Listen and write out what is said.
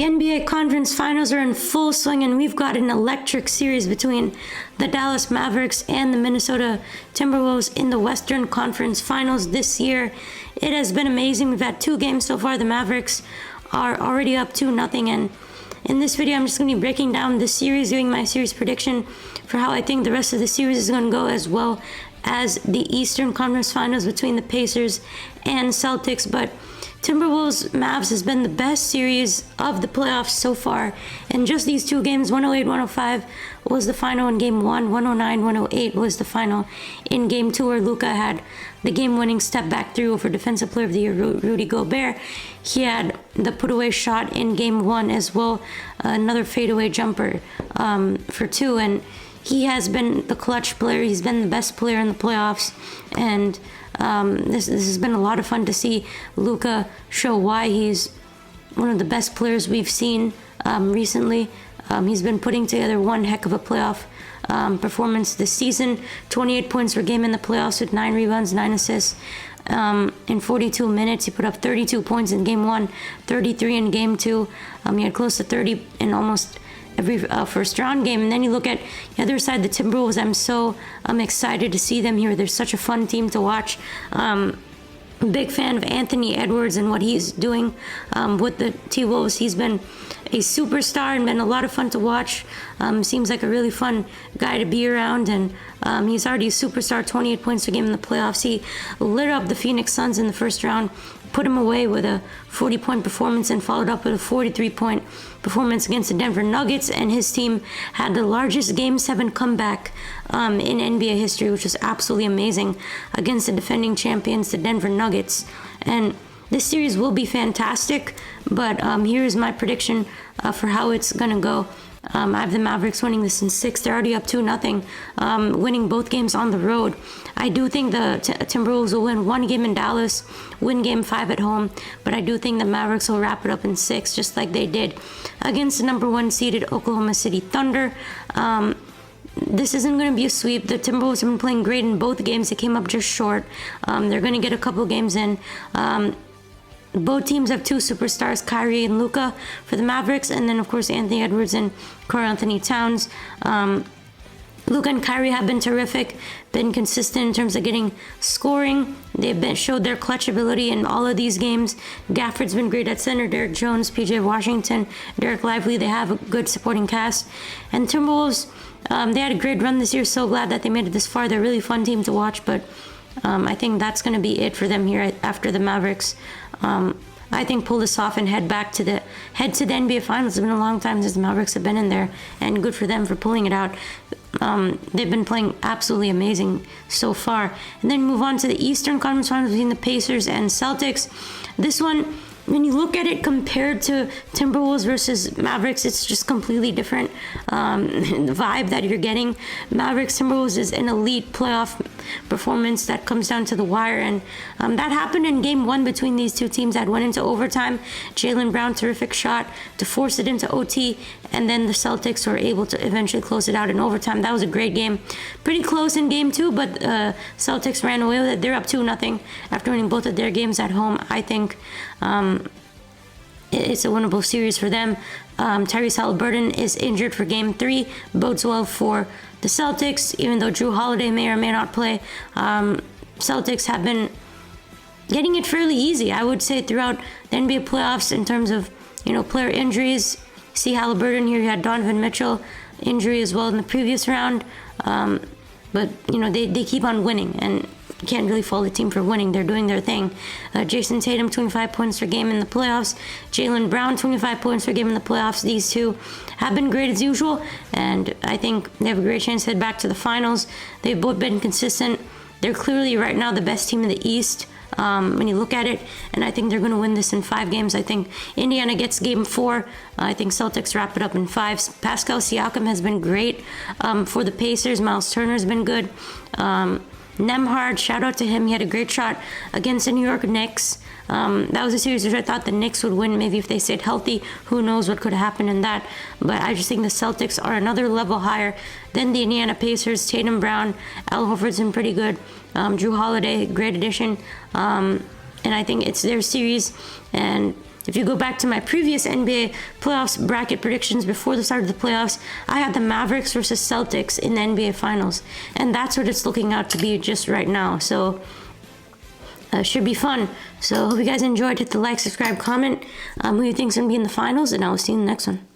The NBA Conference Finals are in full swing, and we've got an electric series between the Dallas Mavericks and the Minnesota Timberwolves in the Western Conference Finals this year. It has been amazing. We've had 2 games so far. The Mavericks are already up 2-0, and in this video, I'm just going to be breaking down the series, giving my series prediction for how I think the rest of the series is going to go, as well as the Eastern Conference Finals between the Pacers and Celtics. But Timberwolves Mavs has been the best series of the playoffs so far. And just these 2 games, 108-105 was the final in Game 1, 109-108 was the final in Game 2, where Luka had the game-winning step-back 3 over Defensive Player of the Year Rudy Gobert. He had the put-away shot in Game 1 as well, another fadeaway jumper for 2, and he has been the clutch player. He's been the best player in the playoffs, and this has been a lot of fun to see Luka show why he's one of the best players we've seen recently. He's been putting together one heck of a playoff performance this season. 28 points per game in the playoffs with 9 rebounds, 9 assists. In 42 minutes, he put up 32 points in Game 1, 33 in Game 2. He had close to 30 in almost every first round game. And then you look at the other side, the Timberwolves. I'm so excited to see them here. They're such a fun team to watch. Big fan of Anthony Edwards and what he's doing with the T-Wolves. He's been a superstar and been a lot of fun to watch. Seems like a really fun guy to be around, and he's already a superstar, 28 points per game in the playoffs. He lit up the Phoenix Suns in the first round, put him away with a 40-point performance, and followed up with a 43-point performance against the Denver Nuggets, and his team had the largest Game 7 comeback in NBA history, which was absolutely amazing, against the defending champions, the Denver Nuggets. And this series will be fantastic, but here is my prediction for how it's going to go. I have the Mavericks winning this in 6. They're already up 2-0, winning both games on the road. I do think the Timberwolves will win 1 game in Dallas, win Game 5 at home, but I do think the Mavericks will wrap it up in 6, just like they did against the number 1 seeded Oklahoma City Thunder. This isn't going to be a sweep. The Timberwolves have been playing great in both games. They came up just short. They're going to get a couple games in. Both teams have 2 superstars, Kyrie and Luka for the Mavericks, and then of course Anthony Edwards and Karl-Anthony Towns. Luka and Kyrie have been terrific, been consistent in terms of getting scoring. They've showed their clutch ability in all of these games. Gafford's been great at center, Derek Jones, PJ Washington, Derek Lively. They have a good supporting cast. And Timberwolves, they had a great run this year. So glad that they made it this far. They're a really fun team to watch, but I think that's going to be it for them here after the Mavericks. I think pull this off and head to the NBA Finals. It's been a long time since the Mavericks have been in there, and good for them for pulling it out. They've been playing absolutely amazing so far. And then move on to the Eastern Conference Finals between the Pacers and Celtics. This one, when you look at it compared to Timberwolves versus Mavericks, it's just completely different. The vibe that you're getting. Mavericks Timberwolves is an elite playoff performance that comes down to the wire, and that happened in Game 1 between these 2 teams that went into overtime. Jaylen Brown, terrific shot to force it into OT, and then the Celtics were able to eventually close it out in overtime. That was a great game. Pretty close in Game 2, but Celtics ran away with it. They're up 2-0 after winning both of their games at home. I think it's a winnable series for them. Tyrese Haliburton is injured for Game 3. Bodes well for the Celtics, even though Jrue Holiday may or may not play. Celtics have been getting it fairly easy, I would say, throughout the NBA playoffs in terms of, player injuries. See Haliburton here. You had Donovan Mitchell injury as well in the previous round. But, they keep on winning, and you can't really fault the team for winning. They're doing their thing. Jason Tatum, 25 points per game in the playoffs. Jaylen Brown, 25 points per game in the playoffs. These 2 have been great as usual, and I think they have a great chance to head back to the finals. They've both been consistent. They're clearly right now the best team in the East when you look at it, and I think they're going to win this in 5 games. I think Indiana gets Game 4. I think Celtics wrap it up in 5. Pascal Siakam has been great for the Pacers. Miles Turner's been good. Nembhard, shout out to him. He had a great shot against the New York Knicks. That was a series which I thought the Knicks would win. Maybe if they stayed healthy, who knows what could happen in that. But I just think the Celtics are another level higher than the Indiana Pacers. Tatum, Brown, Al Horford's been pretty good. Jrue Holiday, great addition. And I think it's their series. And If you go back to my previous NBA playoffs bracket predictions before the start of the playoffs, I had the Mavericks versus Celtics in the NBA Finals. And that's what it's looking out to be just right now. So should be fun. So hope you guys enjoyed. Hit the like, subscribe, comment who you think's going to be in the finals, and I will see you in the next one.